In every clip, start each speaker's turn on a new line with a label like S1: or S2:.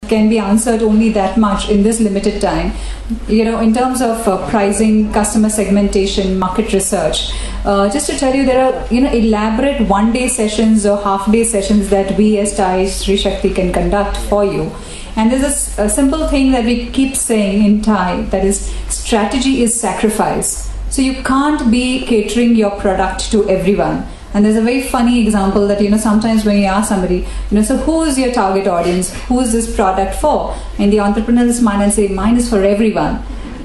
S1: can be answered only that much in this limited time. In terms of pricing, customer segmentation, market research, just to tell you, there are elaborate one-day sessions or half-day sessions that we as TiE Sri Shakti can conduct for you. And there's a simple thing that we keep saying in TiE, that is, strategy is sacrifice. So you can't be catering your product to everyone. And there's a very funny example that, sometimes when you ask somebody, so who is your target audience? Who is this product for? And the entrepreneur will smile and say, mine is for everyone.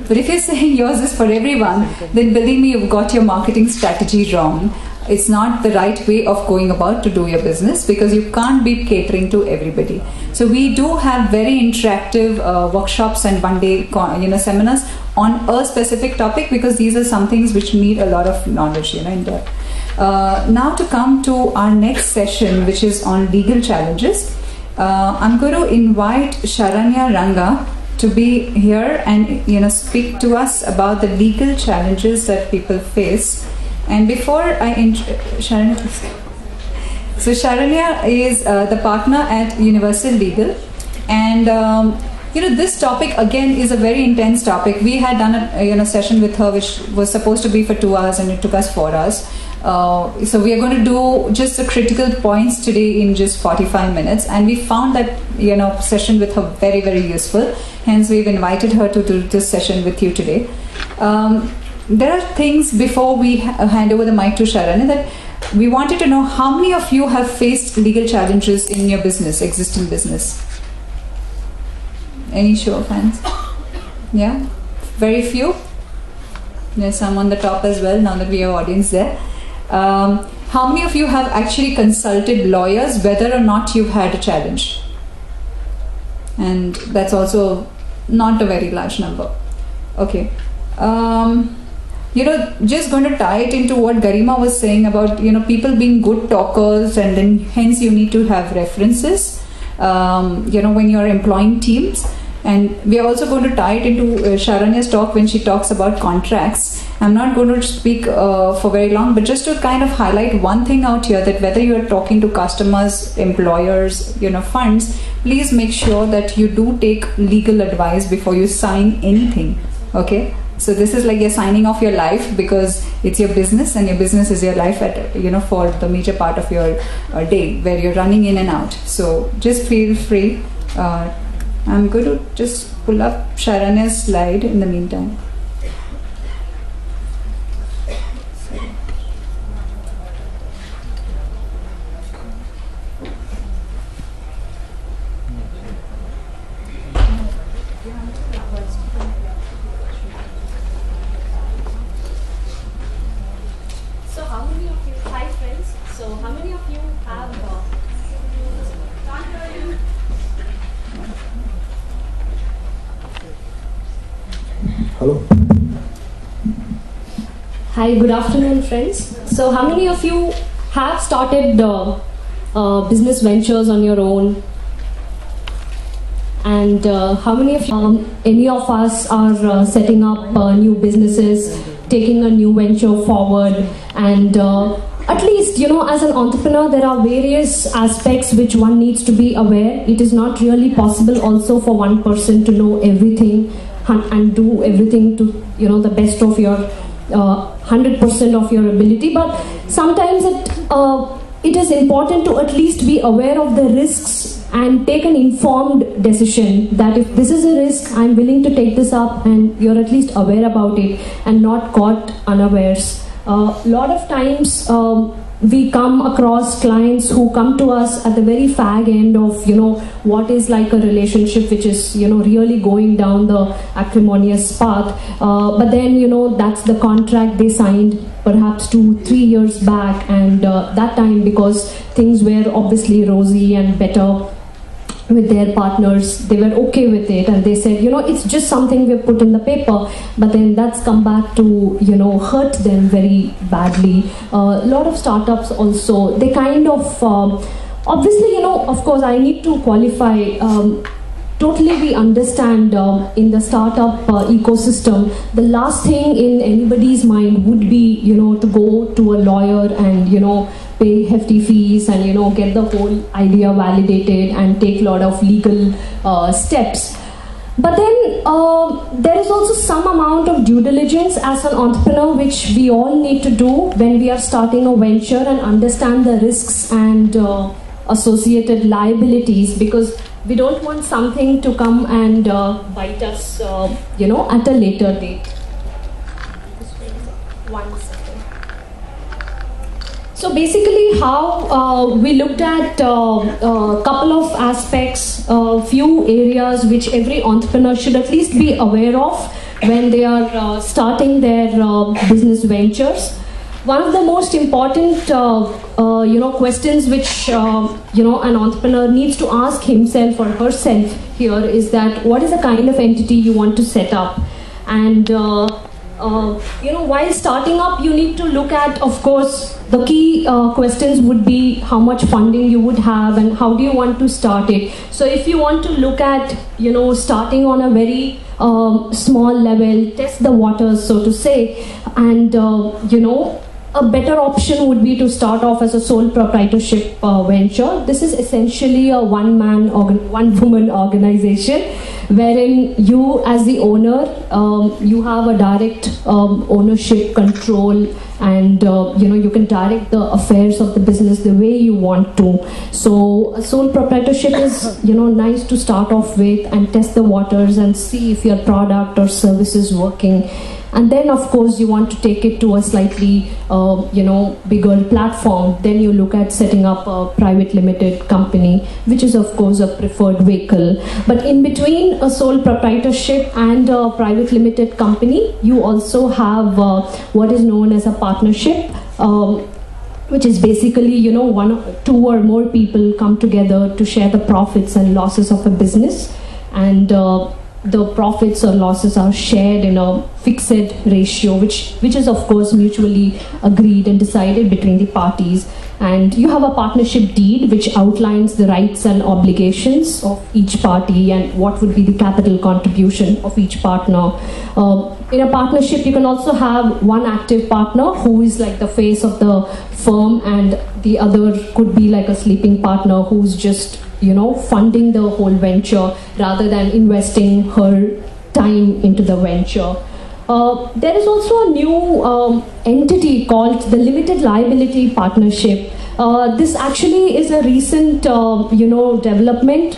S1: But if you're saying yours is for everyone, then believe me, you've got your marketing strategy wrong. It's not the right way of going about to do your business, because you can't be catering to everybody. So we do have very interactive workshops and one-day seminars on a specific topic, because these are some things which need a lot of knowledge in depth. Now to come to our next session, which is on legal challenges. I'm going to invite Sharanya Ranga to be here and speak to us about the legal challenges that people face. And before I Sharanya is the partner at Universal Legal, and this topic again is a very intense topic. We had done a session with her which was supposed to be for 2 hours, and it took us 4 hours. So we are going to do just the critical points today in just 45 minutes, and we found that session with her very, very useful. Hence we've invited her to do this session with you today. There are things before we hand over the mic to Sharanya that we wanted to know: how many of you have faced legal challenges in your business, existing business? Any show of hands? Yeah? Very few? There's some on the top as well, now that we have audience there. How many of you have actually consulted lawyers whether or not you've had a challenge? And that's also not a very large number. Okay. Just going to tie it into what Garima was saying about, people being good talkers, and then hence you need to have references, when you're employing teams. And we are also going to tie it into Sharanya's talk when she talks about contracts. I'm not going to speak for very long, but just to kind of highlight one thing out here, that whether you are talking to customers, employers, funds, please make sure that you do take legal advice before you sign anything. Okay? So this is like you're signing off your life, because it's your business, and your business is your life for the major part of your day, where you're running in and out. So just feel free. I'm going to just pull up Sharanya's slide in the meantime.
S2: So how many of you, hi friends, so how many of you have
S3: Hello.
S2: Hi, good afternoon friends. So how many of you have started business ventures on your own? And how many of you, any of us are setting up new businesses, taking a new venture forward, and at least, as an entrepreneur, there are various aspects which one needs to be aware. It is not really possible also for one person to know everything and do everything to, the best of your 100% of your ability. But sometimes it is important to at least be aware of the risks and take an informed decision, that if this is a risk, I'm willing to take this up, and you're at least aware about it and not caught unawares. A lot of times we come across clients who come to us at the very fag end of, what is like a relationship which is, really going down the acrimonious path. But then, that's the contract they signed perhaps 2-3 years back, and that time, because things were obviously rosy and better with their partners, they were okay with it, and they said, it's just something we put in the paper, but then that's come back to, hurt them very badly. A lot of startups also, they kind of, obviously, of course, I need to qualify, totally we understand in the startup ecosystem, the last thing in anybody's mind would be, to go to a lawyer and, pay hefty fees and get the whole idea validated and take a lot of legal steps. But then there is also some amount of due diligence as an entrepreneur which we all need to do when we are starting a venture and understand the risks and associated liabilities, because we don't want something to come and bite us at a later date. One second. So basically how we looked at a couple of aspects, a few areas which every entrepreneur should at least be aware of when they are starting their business ventures. One of the most important questions which an entrepreneur needs to ask himself or herself here is that what is the kind of entity you want to set up. And while starting up, you need to look at, of course, the key questions would be how much funding you would have and how do you want to start it. So if you want to look at, starting on a very small level, test the waters, so to say, and, a better option would be to start off as a sole proprietorship venture. This is essentially a one-woman organization wherein you as the owner, you have a direct ownership control, and you can direct the affairs of the business the way you want to. So a sole proprietorship is nice to start off with and test the waters and see if your product or service is working. And then, of course, you want to take it to a slightly, bigger platform. Then you look at setting up a private limited company, which is, of course, a preferred vehicle. But in between a sole proprietorship and a private limited company, you also have what is known as a partnership, which is basically, two or more people come together to share the profits and losses of a business. And the profits or losses are shared in a fixed ratio, which is of course mutually agreed and decided between the parties. And you have a partnership deed which outlines the rights and obligations of each party and what would be the capital contribution of each partner. In a partnership, you can also have one active partner who is like the face of the firm, and the other could be like a sleeping partner who's just funding the whole venture rather than investing her time into the venture. There is also a new entity called the Limited Liability Partnership. This actually is a recent development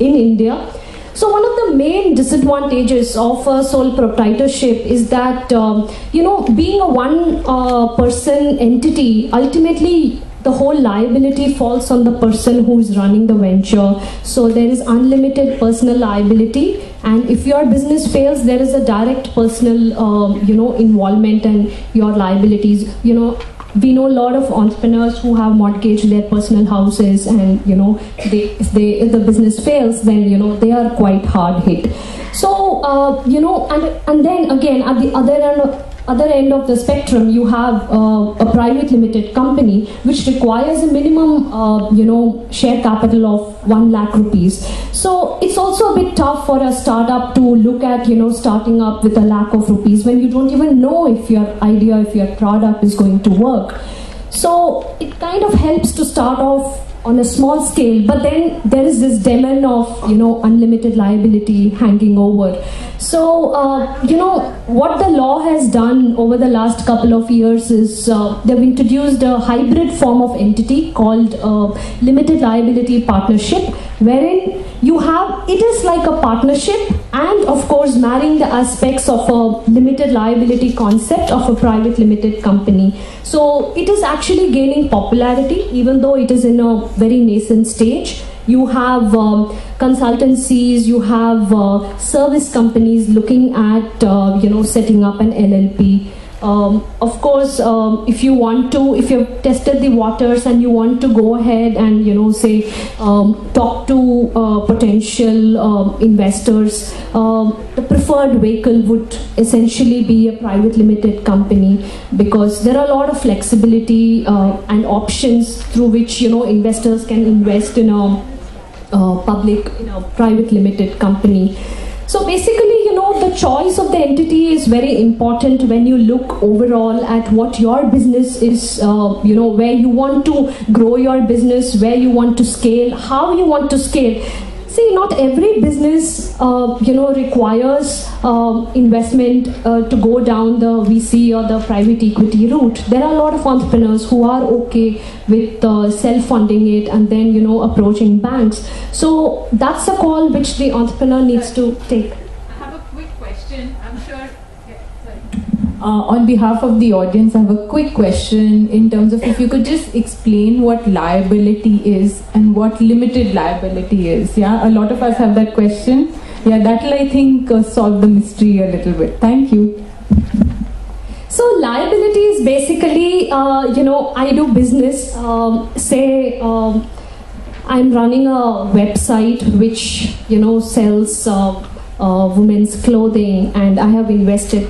S2: in India. So one of the main disadvantages of a sole proprietorship is that being a one person entity, ultimately the whole liability falls on the person who is running the venture. So there is unlimited personal liability, and if your business fails, there is a direct personal involvement and your liabilities. We know a lot of entrepreneurs who have mortgaged their personal houses, and if the business fails, then they are quite hard hit. So and then again at the other end of the spectrum, you have a private limited company which requires a minimum share capital of 1 lakh rupees. So it's also a bit tough for a startup to look at starting up with 1 lakh of rupees when you don't even know if your idea, if your product is going to work. So it kind of helps to start off on a small scale, but then there is this demon of unlimited liability hanging over. So what the law has done over the last couple of years is they've introduced a hybrid form of entity called limited liability partnership, wherein it is like a partnership and of course marrying the aspects of a limited liability concept of a private limited company. So it is actually gaining popularity even though it is in a very nascent stage. You have consultancies, you have service companies looking at setting up an LLP. Of course, if you've tested the waters and you want to go ahead and talk to potential investors, the preferred vehicle would essentially be a private limited company, because there are a lot of flexibility and options through which investors can invest in a private limited company. So basically, the choice of the entity is very important when you look overall at what your business is, where you want to grow your business, where you want to scale, how you want to scale. See, not every business, requires investment to go down the VC or the private equity route. There are a lot of entrepreneurs who are okay with self-funding it and then, approaching banks. So that's a call which the entrepreneur needs to take.
S4: I have a quick question. I'm sure.
S5: On behalf of the audience, I have a quick question in terms of if you could just explain what liability is and what limited liability is. Yeah, a lot of us have that question. Yeah, that'll, I think, solve the mystery a little bit. Thank you.
S2: So liability is basically, I do business. Say I'm running a website which, sells women's clothing, and I have invested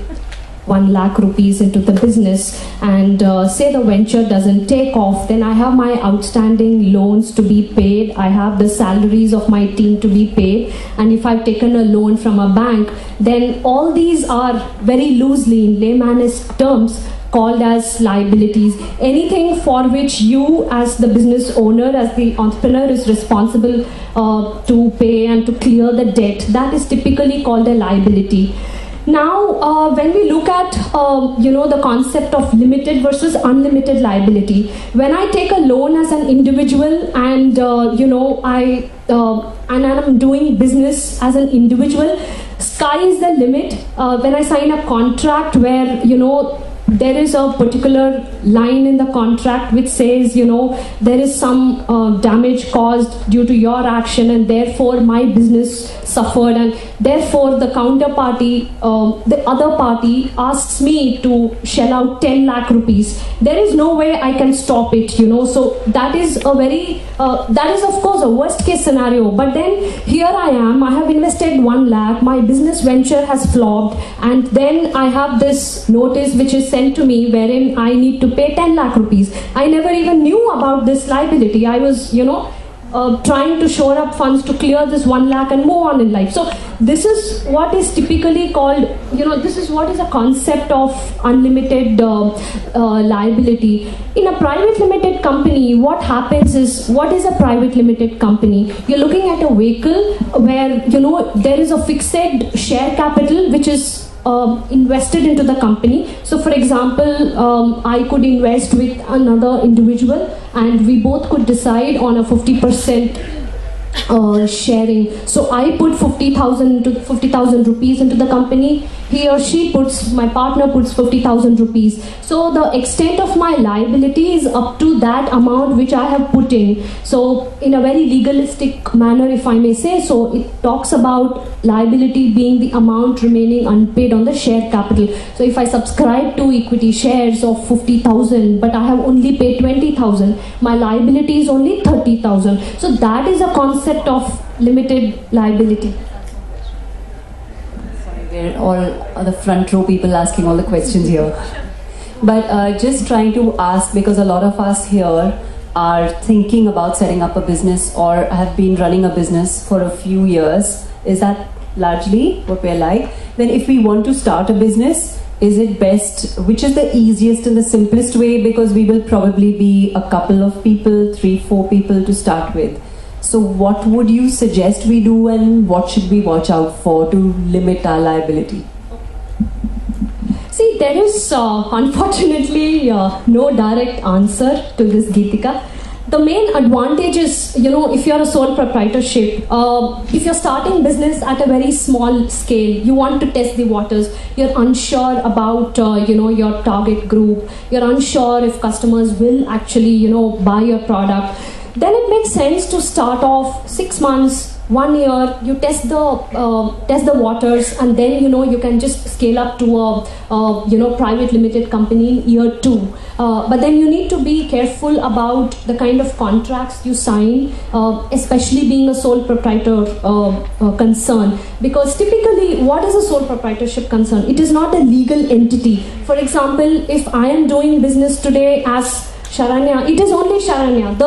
S2: 1 lakh rupees into the business, and say the venture doesn't take off, then I have my outstanding loans to be paid, I have the salaries of my team to be paid, and if I've taken a loan from a bank, then all these are very loosely, in layman's terms, called as liabilities. Anything for which you as the business owner, as the entrepreneur, is responsible to pay and to clear the debt, that is typically called a liability. Now, when we look at the concept of limited versus unlimited liability, when I take a loan as an individual and I'm doing business as an individual, sky is the limit. When I sign a contract where there is a particular line in the contract which says, there is some damage caused due to your action, and therefore my business suffered, and therefore the counterparty, the other party asks me to shell out 10 lakh rupees. There is no way I can stop it, so that is a very, that is of course a worst case scenario. But then here I am, I have invested 1 lakh, my business venture has flopped, and then I have this notice which is sent to me wherein I need to pay 10 lakh rupees. I never even knew about this liability. I was, trying to shore up funds to clear this 1 lakh and move on in life. So this is what is typically called, this is what is a concept of unlimited liability. In a private limited company, what happens is, what is a private limited company? You're looking at a vehicle where, there is a fixed share capital which is invested into the company. So for example, I could invest with another individual and we both could decide on a 50% sharing. So I put 50,000 rupees into the company. He or she puts, my partner puts 50,000 rupees. So the extent of my liability is up to that amount which I have put in. So in a very legalistic manner, if I may say so, it talks about liability being the amount remaining unpaid on the share capital. So if I subscribe to equity shares of 50,000 but I have only paid 20,000, my liability is only 30,000. So that is a concept of limited liability.
S6: We're all the front row people asking all the questions here. But just trying to ask, because a lot of us here are thinking about setting up a business or have been running a business for a few years. Is that largely what we're like? Then if we want to start a business, is it best, which is the easiest and the simplest way? Because we will probably be a couple of people, 3-4 people to start with. So what would you suggest we do, and what should we watch out for to limit our liability?
S2: See, there is unfortunately no direct answer to this, Geetika. The main advantage is, if you're a sole proprietorship, if you're starting business at a very small scale, you want to test the waters, you're unsure about, your target group, you're unsure if customers will actually, buy your product, then it makes sense to start off 6 months, 1 year, you test the waters, and then you can just scale up to a private limited company in year 2. But then you need to be careful about the kind of contracts you sign, especially being a sole proprietor concern. Because typically, what is a sole proprietorship concern? It is not a legal entity. For example, if I am doing business today as Sharanya, it is only Sharanya.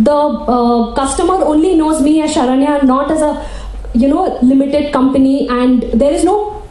S2: The customer only knows me as Sharanya, not as a limited company, and there is no.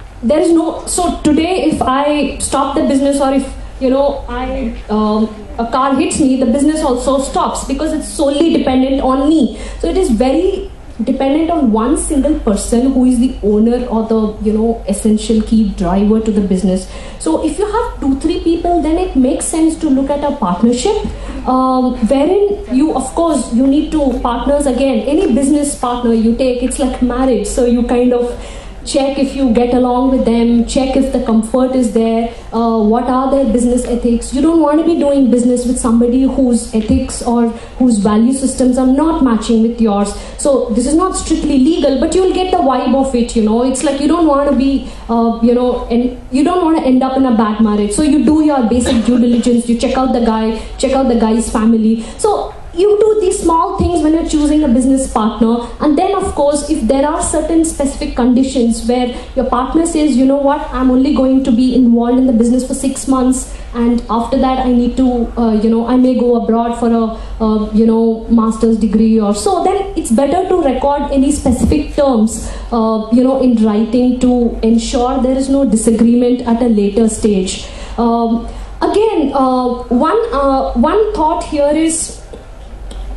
S2: So today, if I stop the business, or if a car hits me, the business also stops, because it's solely dependent on me. So it is very dependent on one single person who is the owner or the essential key driver to the business. So if you have 2-3 people, then it makes sense to look at a partnership, wherein you need to partners. Again, any business partner you take, it's like marriage, so you kind of check if you get along with them, check if the comfort is there, what are their business ethics. You don't want to be doing business with somebody whose ethics or whose value systems are not matching with yours. So this is not strictly legal, but you'll get the vibe of it. It's like you don't want to be and you don't want to end up in a bad marriage. So you do your basic due diligence, you check out the guy, check out the guy's family. So you do these small things when you're choosing a business partner. And then of course, if there are certain specific conditions where your partner says, you know what, I'm only going to be involved in the business for 6 months, and after that I need to I may go abroad for a master's degree or so, then it's better to record any specific terms in writing to ensure there is no disagreement at a later stage. Again, one thought here is,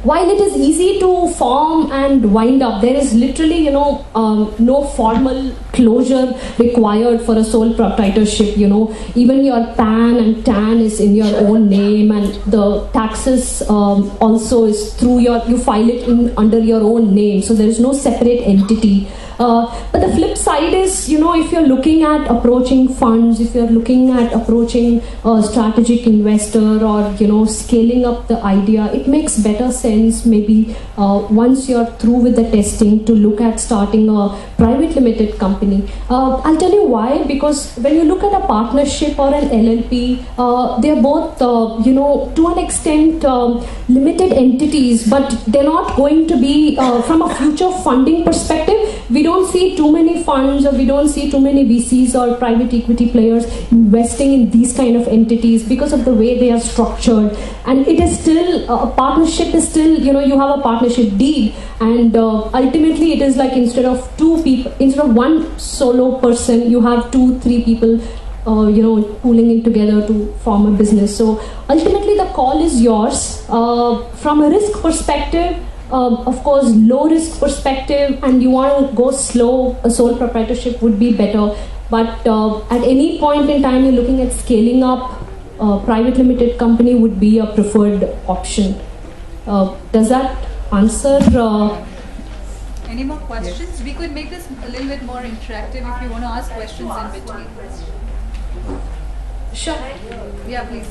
S2: while it is easy to form and wind up, there is literally, no formal closure required for a sole proprietorship. Even your PAN and TAN is in your own name, and the taxes also is through you file it under your own name. So there is no separate entity. But the flip side is, if you're looking at approaching funds, if you're looking at approaching a strategic investor, or scaling up the idea, it makes better sense maybe once you're through with the testing to look at starting a private limited company. I'll tell you why. Because when you look at a partnership or an LLP, they're both to an extent limited entities, but they're not going to be from a future funding perspective. We don't see too many funds, or we don't see too many VCs or private equity players investing in these kind of entities because of the way they are structured. And it is still, a partnership is still, you have a partnership deed, and ultimately it is like instead of one solo person, you have 2-3 people pooling in together to form a business. So ultimately the call is yours. From a risk perspective, of course, low risk perspective, and you want to go slow, a sole proprietorship would be better. But at any point in time you're looking at scaling up, private limited company would be a preferred option. Does that answer?
S1: Any more questions? Yes. We could make this a little bit more interactive if you want to ask questions in between.
S2: Sure.
S1: Yeah, please.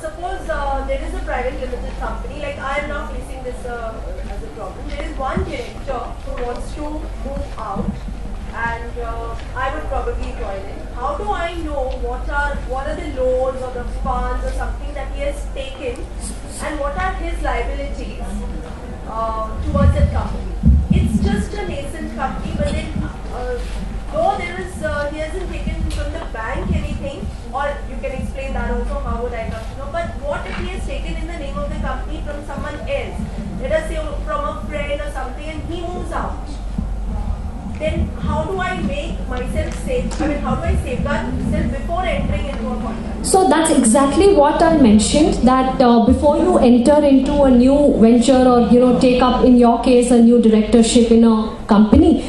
S7: Suppose there is a private limited company, like I am now facing this as a problem. There is one director who wants to move out, and I would probably join in. How do I know what are the loans or the funds or something that he has taken, and what are his liabilities towards that company? It's just a nascent company, but then though there is he hasn't taken from the bank anything, or you can explain that also, how would I come to know? But what if he has taken in the name of the company from someone else, let us say from a friend or something, and he moves out? Then how do I make myself safe? How do I safeguard myself before entering into a contract?
S2: So that's exactly what I mentioned, that before you enter into a new venture, or take up, in your case, a new directorship in a company,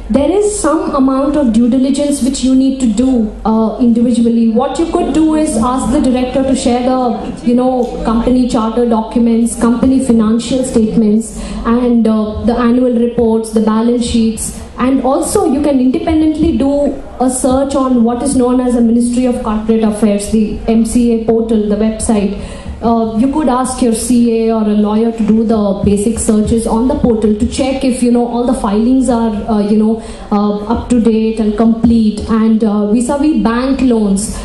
S2: there is some amount of due diligence which you need to do individually. What you could do is ask the director to share the company charter documents, company financial statements, and the annual reports, the balance sheets. And also you can independently do a search on what is known as the Ministry of Corporate Affairs, the MCA portal, the website. You could ask your CA or a lawyer to do the basic searches on the portal to check if all the filings are up to date and complete. And vis-a-vis bank loans,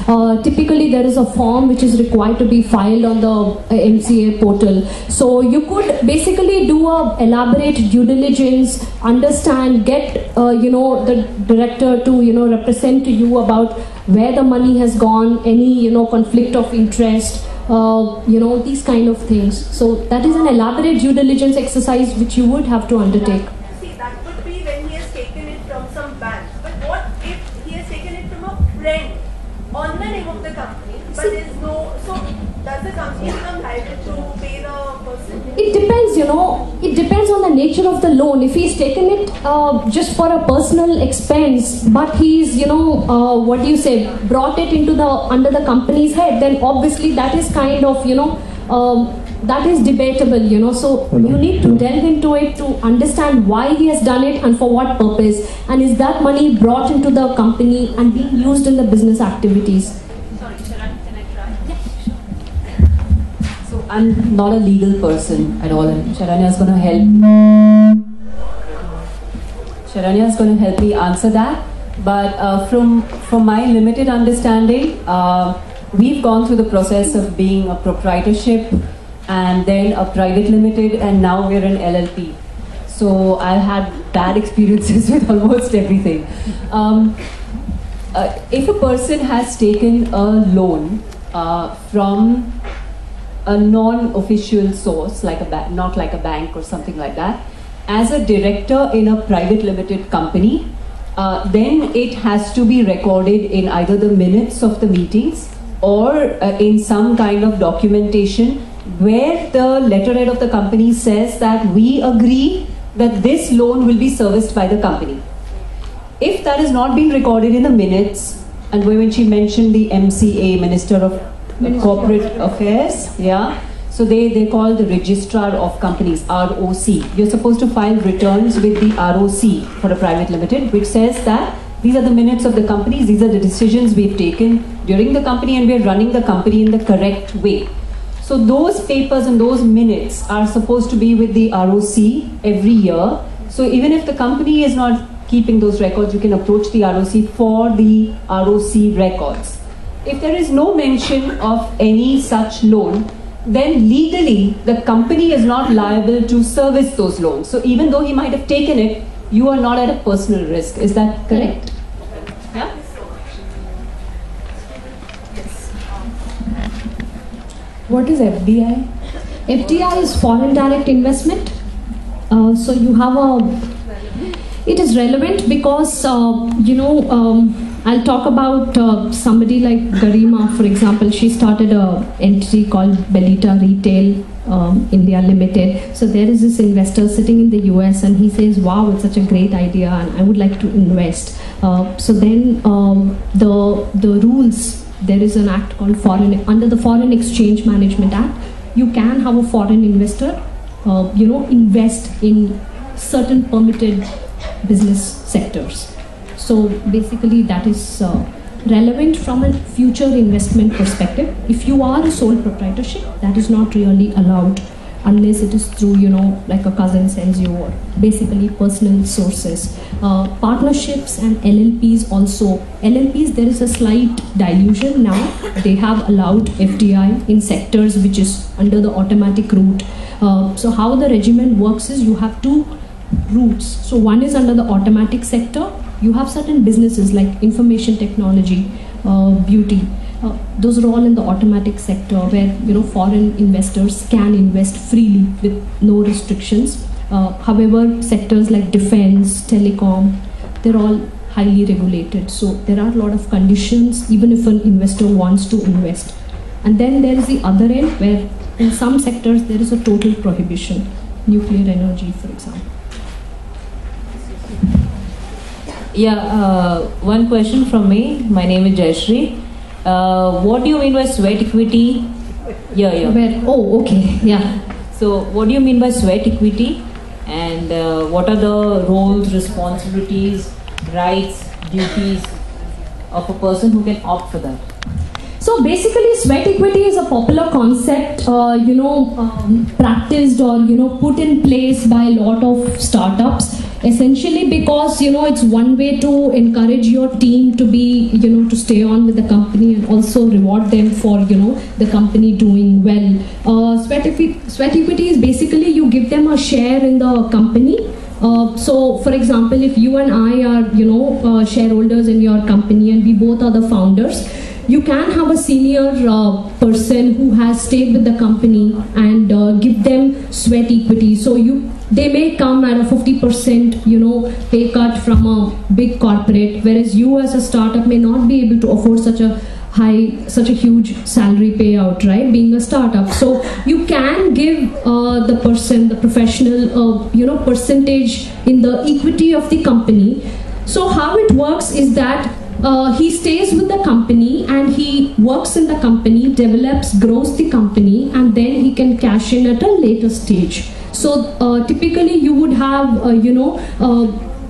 S2: typically there is a form which is required to be filed on the MCA portal. So you could basically do a elaborate due diligence, understand, get the director to represent to you about where the money has gone, any conflict of interest. these kind of things. So that is an elaborate due diligence exercise which you would have to undertake.
S7: See, that would be when he has taken it from some bank. But what if he has taken it from a friend on the name of the company, but there is no, so does the company become liable to pay the person?
S2: It depends, it depends on the nature of the loan. If he's taken it just for a personal expense, but he's, brought it into under the company's head, then obviously that is kind of, that is debatable, so you need to delve into it to understand why he has done it and for what purpose, and is that money brought into the company and being used in the business activities.
S4: Sorry, Sharan, can I try?
S6: So I'm not a legal person at all, and Sharanya is going to help. Sharanya is going to help me answer that. But from my limited understanding, we've gone through the process of being a proprietorship and then a private limited, and now we're an LLP. So I've had bad experiences with almost everything. If a person has taken a loan from a non-official source, like not like a bank or something like that, as a director in a private limited company, then it has to be recorded in either the minutes of the meetings or in some kind of documentation where the letterhead of the company says that we agree that this loan will be serviced by the company. If that has not been recorded in the minutes, and when she mentioned the MCA, Minister of Corporate Affairs, yeah, so they call the Registrar of Companies, ROC. You're supposed to file returns with the ROC for a private limited, which says that these are the minutes of the companies, these are the decisions we've taken during the company, and we're running the company in the correct way. So those papers and those minutes are supposed to be with the ROC every year. So even if the company is not keeping those records, you can approach the ROC for the ROC records. If there is no mention of any such loan, then legally the company is not liable to service those loans. So even though he might have taken it, you are not at a personal risk. Is that correct? Yeah?
S5: What is FDI?
S2: FDI is foreign direct investment. So you have it is relevant because, I'll talk about somebody like Garima, for example. She started an entity called Belita Retail India Limited. So there is this investor sitting in the US and he says, wow, it's such a great idea and I would like to invest. So then the rules, there is an act called under the Foreign Exchange Management Act. You can have a foreign investor, invest in certain permitted business sectors. So basically that is relevant from a future investment perspective. If you are a sole proprietorship, that is not really allowed unless it is through, like a cousin sends you, or basically personal sources. Partnerships and LLPs also. LLPs, there is a slight dilution now. They have allowed FDI in sectors which is under the automatic route. So how the regimen works is you have two routes. So one is under the automatic sector. You have certain businesses like information technology, beauty. Those are all in the automatic sector where foreign investors can invest freely with no restrictions. However, sectors like defense, telecom, they're all highly regulated. So there are a lot of conditions even if an investor wants to invest. And then there is the other end where in some sectors there is a total prohibition. Nuclear energy, for example.
S8: Yeah, one question from me. My name is Jayashree. What do you mean by sweat equity? Yeah.
S2: Oh, okay. Yeah.
S8: So, what do you mean by sweat equity? And what are the roles, responsibilities, rights, duties of a person who can opt for that?
S2: So basically, sweat equity is a popular concept, practiced or put in place by a lot of startups. Essentially, because it's one way to encourage your team to be to stay on with the company and also reward them for the company doing well. Sweat equity is basically you give them a share in the company. So, for example, if you and I are shareholders in your company and we both are the founders. you can have a senior person who has stayed with the company and give them sweat equity. So they may come at a 50% pay cut from a big corporate, whereas you as a startup may not be able to afford such a huge salary payout, right, being a startup. So you can give the professional percentage in the equity of the company. So how it works is that he stays with the company and he works in the company, develops, grows the company, and then he can cash in at a later stage. So typically you would have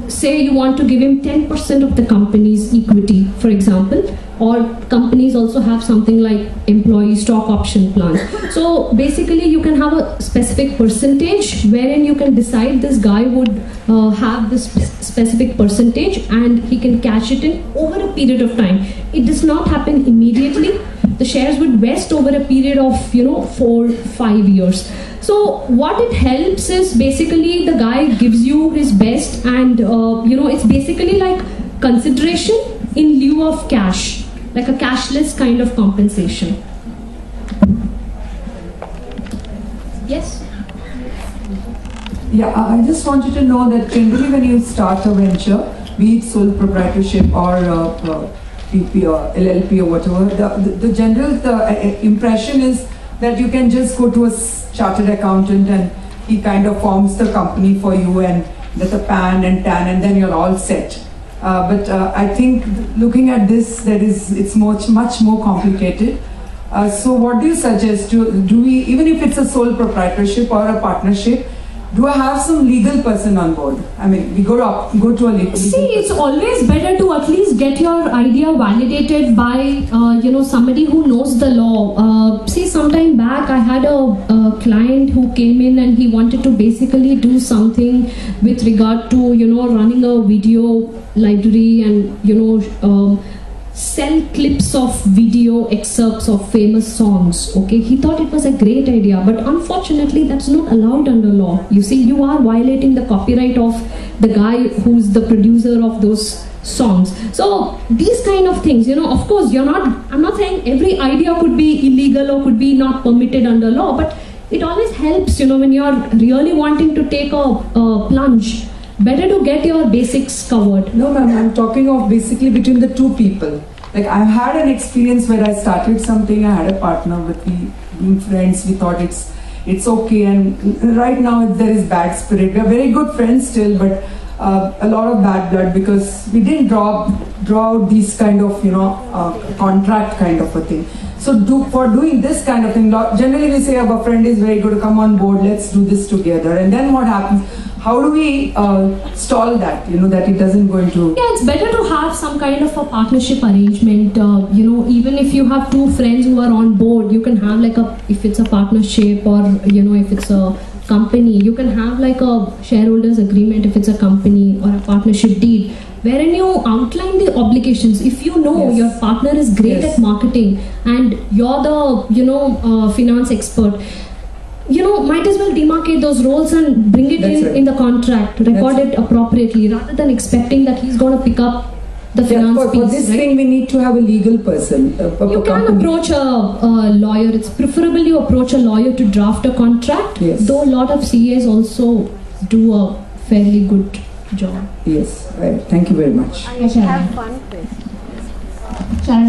S2: say you want to give him 10% of the company's equity, for example, or companies also have something like employee stock option plans. So basically you can have a specific percentage wherein you can decide this guy would have this specific percentage and he can cash it in over a period of time. It does not happen immediately. The shares would vest over a period of 4-5 years. So what it helps is basically the guy gives you his best, and it's basically like consideration in lieu of cash, like a cashless kind of compensation. Yes?
S9: Yeah, I just wanted to know that generally when you start a venture, be it sole proprietorship or PP or LLP or whatever, the general impression is that you can just go to a chartered accountant and he kind of forms the company for you and there's a PAN and TAN and then you're all set. But I think looking at this, it's much more complicated. So what do you suggest? Do we, even if it's a sole proprietorship or a partnership, do I have some legal person on board? I mean, we go to a legal
S2: See,
S9: person.
S2: it's always better to at least get your idea validated by somebody who knows the law. See, some time back I had a client who came in and he wanted to basically do something with regard to running a video library and sell clips of video excerpts of famous songs. Okay, he thought it was a great idea, but unfortunately that's not allowed under law. You see, you are violating the copyright of the guy who's the producer of those songs. So these kind of things, of course I'm not saying every idea could be illegal or could be not permitted under law, but it always helps, when you're really wanting to take a plunge. Better to get your basics covered.
S9: No, ma'am, I'm talking of basically between the two people. Like I've had an experience where I started something, I had a partner with me, being friends, we thought it's okay, and right now there is bad spirit. We are very good friends still, but a lot of bad blood because we didn't draw out these kind of, contract kind of a thing. So for doing this kind of thing, generally we say our friend is very good, come on board, let's do this together. And then what happens? How do we stall that, that it doesn't go into...
S2: Yeah, it's better to have some kind of a partnership arrangement. Even if you have two friends who are on board, you can have like if it's a partnership or, if it's a company, you can have like a shareholders agreement if it's a company or a partnership deed, wherein you outline the obligations. If you know your partner is great at marketing and you're the, finance expert, might as well demarcate those roles and bring it in the contract, record it appropriately, rather than expecting that he's going to pick up the finance piece.
S9: For this thing, we need to have a legal person.
S2: You can approach a lawyer. It's preferable you approach a lawyer to draft a contract, though a lot of CAs also do a fairly good job.
S9: Yes, thank you very much.
S7: I have one question.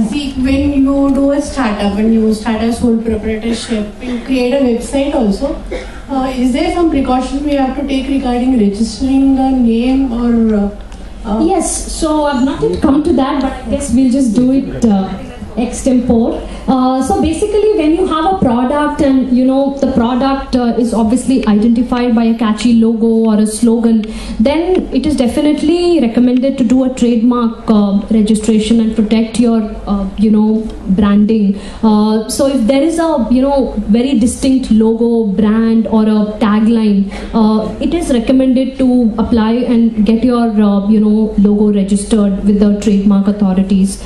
S10: See, when you do a startup, when you start a sole proprietorship, you create a website also. Is there some precaution we have to take regarding registering the name or?
S2: Yes, so I've not yet come to that, but I guess we'll just do it extempore. So basically, when you have a product and the product is obviously identified by a catchy logo or a slogan, then it is definitely recommended to do a trademark registration and protect your branding. So if there is a very distinct logo, brand or a tagline, it is recommended to apply and get your logo registered with the trademark authorities.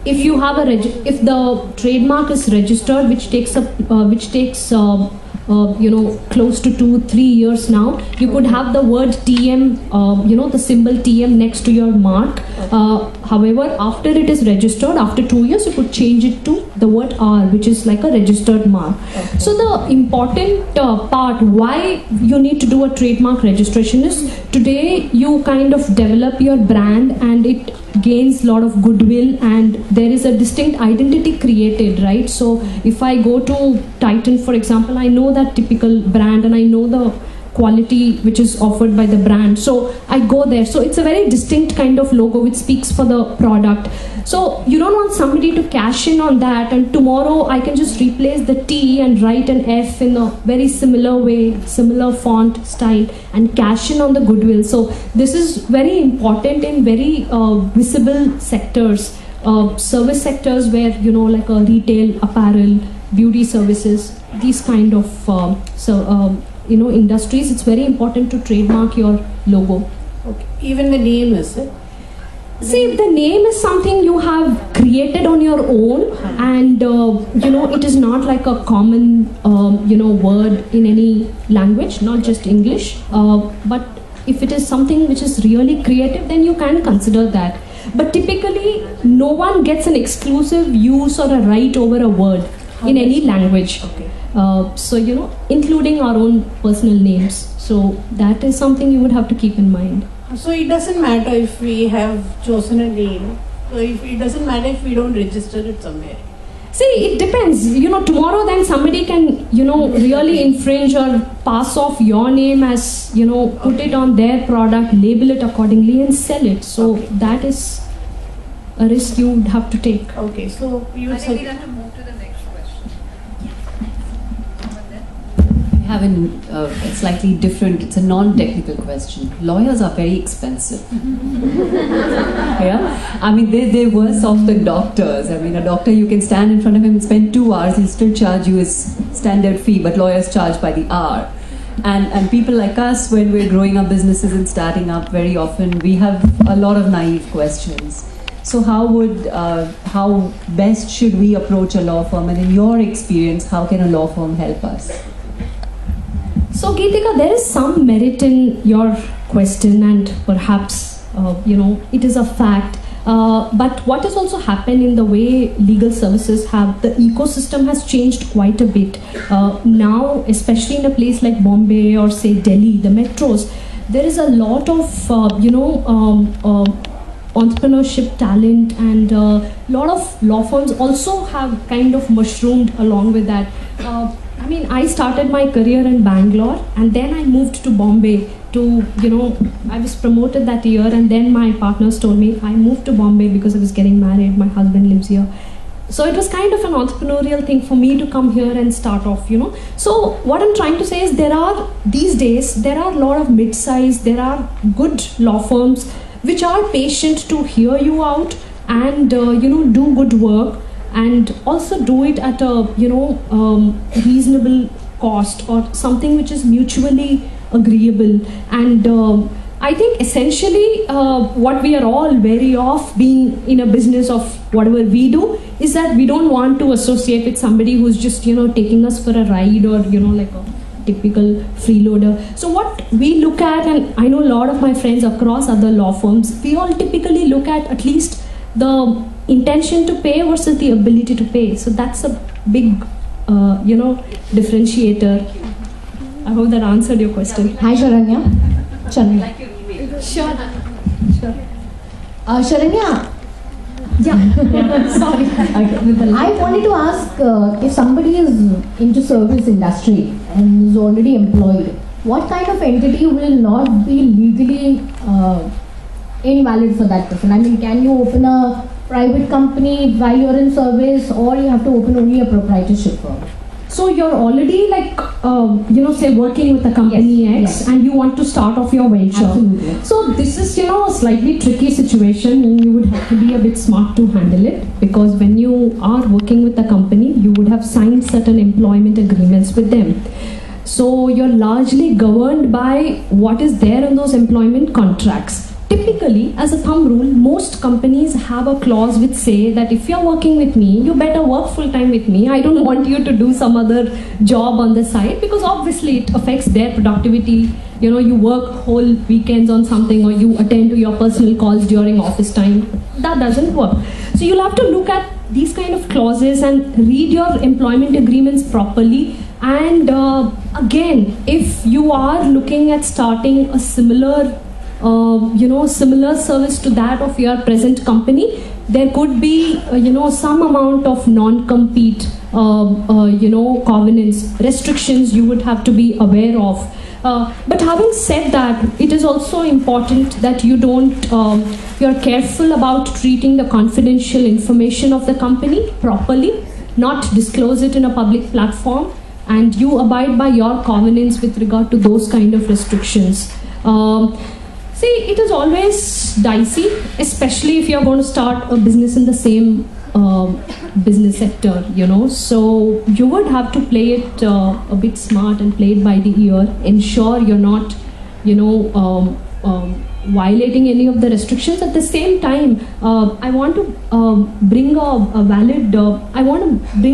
S2: If you have if the trademark is registered, which takes close to 2-3 years now, you could have the word TM, the symbol TM next to your mark. However, after it is registered, after 2 years, you could change it to the word R, which is like a registered mark.
S5: Okay.
S2: So the important part why you need to do a trademark registration is today you kind of develop your brand and it gains a lot of goodwill and there is a distinct identity created, right? So if I go to Titan, for example, I know that typical brand and I know the quality which is offered by the brand, so I go there. So it's a very distinct kind of logo which speaks for the product. So you don't want somebody to cash in on that and tomorrow I can just replace the T and write an F in a very similar way, similar font style, and cash in on the goodwill. So this is very important in very visible sectors, service sectors where like a retail, apparel, beauty services, these kind of industries. It's very important to trademark your logo.
S10: Okay. Even the name, is it?
S2: See, the name is something you have created on your own, and it is not like a common word in any language, not just English. But if it is something which is really creative, then you can consider that. But typically, no one gets an exclusive use or a right over a word in any language.
S10: Okay.
S2: Including our own personal names. So that is something you would have to keep in mind.
S10: So it doesn't matter if we have chosen a name. It doesn't matter if we don't register it somewhere.
S2: See, it depends. Tomorrow then somebody can, really infringe or pass off your name as, put it on their product, label it accordingly and sell it. So that is a risk you would have to take.
S10: Okay, so you
S1: I think we have to move to the next question.
S6: I have a slightly different, it's a non-technical question. Lawyers are very expensive. Yeah? I mean, they're worse off than doctors. I mean, a doctor, you can stand in front of him and spend 2 hours, he'll still charge you his standard fee, but lawyers charge by the hour. And people like us, when we're growing our businesses and starting up, very often we have a lot of naive questions. So how best should we approach a law firm, and in your experience, how can a law firm help us?
S2: So Geetika, there is some merit in your question and perhaps, it is a fact. But what has also happened in the way legal services have, the ecosystem has changed quite a bit. Now, especially in a place like Bombay or say Delhi, the metros, there is a lot of, entrepreneurship talent, and a lot of law firms also have kind of mushroomed along with that. I started my career in Bangalore and then I moved to Bombay to, I was promoted that year, and then my partners told me I moved to Bombay because I was getting married, my husband lives here. So it was kind of an entrepreneurial thing for me to come here and start off, So what I'm trying to say is these days, there are a lot of mid-size, there are good law firms which are patient to hear you out and, do good work, and also do it at a reasonable cost or something which is mutually agreeable. And I think essentially what we are all wary of being in a business of whatever we do is that we don't want to associate with somebody who's just taking us for a ride or like a typical freeloader. So what we look at, and I know a lot of my friends across other law firms, we all typically look at least the intention to pay versus the ability to pay. So that's a big, differentiator. I hope that answered your question.
S11: Hi, Sharanya. Sharanya.
S2: Sure.
S11: Sharanya.
S2: Yeah. Sorry.
S11: I wanted to ask if somebody is into service industry and is already employed, what kind of entity will not be legally invalid for that person? I mean, can you open a private company while you're in service, or you have to open only a proprietorship firm?
S2: So you're already say working with a company X, and you want to start off your venture.
S11: Absolutely.
S2: So this is a slightly tricky situation, and you would have to be a bit smart to handle it, because when you are working with a company, you would have signed certain employment agreements with them. So you're largely governed by what is there in those employment contracts. typically, as a thumb rule, most companies have a clause which say that if you're working with me, you better work full time with me. I don't want you to do some other job on the side, because obviously it affects their productivity. You know, you work whole weekends on something, or you attend to your personal calls during office time. That doesn't work. So you'll have to look at these kind of clauses and read your employment agreements properly. And again, if you are looking at starting a similar similar service to that of your present company, there could be some amount of non-compete covenants, restrictions you would have to be aware of. But having said that, it is also important that you you're careful about treating the confidential information of the company properly, not disclose it in a public platform, and you abide by your covenants with regard to those kind of restrictions. See, it is always dicey, especially if you're going to start a business in the same business sector, so you would have to play it a bit smart and play it by the ear. Ensure you're not violating any of the restrictions. At the same time, I want to bring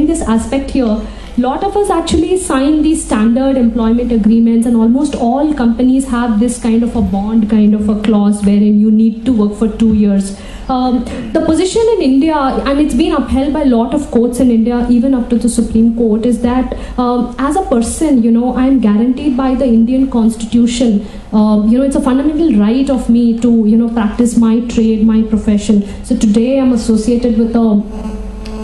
S2: this aspect here. Lot of us actually sign these standard employment agreements, and almost all companies have this kind of a bond, kind of a clause wherein you need to work for 2 years. The position in India, and it's been upheld by a lot of courts in India, even up to the Supreme Court, is that as a person, I'm guaranteed by the Indian Constitution. It's a fundamental right of me to, practice my trade, my profession. So today I'm associated with a,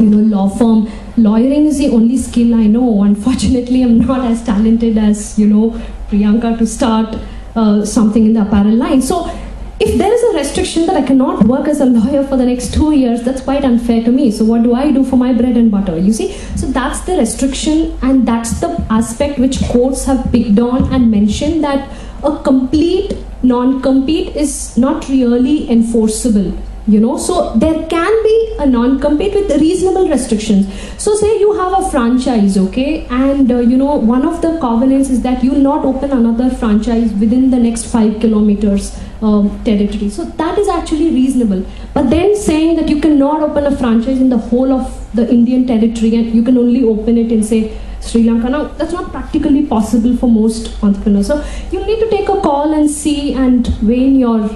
S2: law firm. Lawyering is the only skill I know. Unfortunately, I'm not as talented as, Priyanka to start something in the apparel line. So if there is a restriction that I cannot work as a lawyer for the next 2 years, that's quite unfair to me. So what do I do for my bread and butter? You see? So that's the restriction, and that's the aspect which courts have picked on and mentioned, that a complete non-compete is not really enforceable. So there can be a non-compete with reasonable restrictions. So say you have a franchise, okay, and one of the covenants is that you will not open another franchise within the next 5 kilometers territory. So that is actually reasonable. But then saying that you cannot open a franchise in the whole of the Indian territory, and you can only open it in, say, Sri Lanka. Now, that's not practically possible for most entrepreneurs. So you need to take a call and see and weigh in your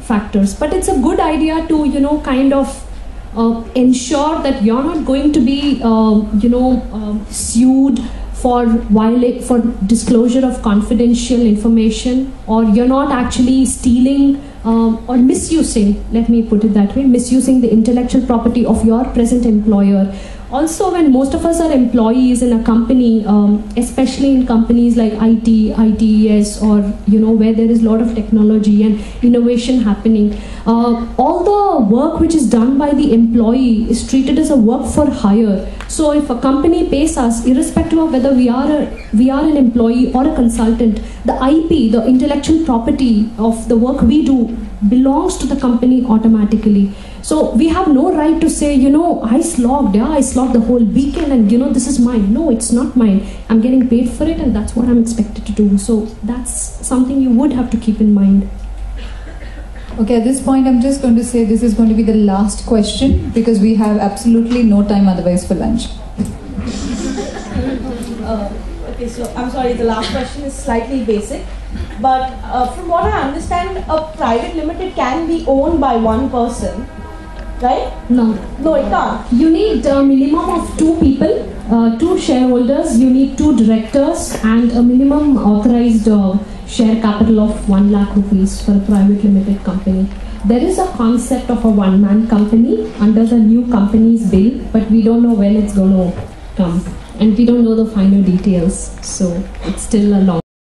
S2: factors. But it's a good idea to, kind of ensure that you're not going to be, sued for disclosure of confidential information, or you're not actually stealing or misusing, let me put it that way, misusing the intellectual property of your present employer. Also, when most of us are employees in a company, especially in companies like IT, ITES, or where there is a lot of technology and innovation happening, all the work which is done by the employee is treated as a work for hire. So if a company pays us, irrespective of whether we are an employee or a consultant, the IP, the intellectual property of the work we do, belongs to the company automatically. So we have no right to say, I slogged the whole weekend, and this is mine. No, it's not mine. I'm getting paid for it, and that's what I'm expected to do. So that's something you would have to keep in mind.
S1: Okay, at this point, I'm just going to say this is going to be the last question, because we have absolutely no time otherwise for lunch.
S7: Okay, so I'm sorry, the last question is slightly basic. But from what I understand, a private limited can be owned by one person, right?
S2: No,
S7: it can't.
S2: You need a minimum of 2 people, 2 shareholders, you need 2 directors, and a minimum authorized share capital of 1 lakh rupees for a private limited company. There is a concept of a one-man company under the new companies bill, but we don't know when it's going to come, and we don't know the finer details, so it's still a long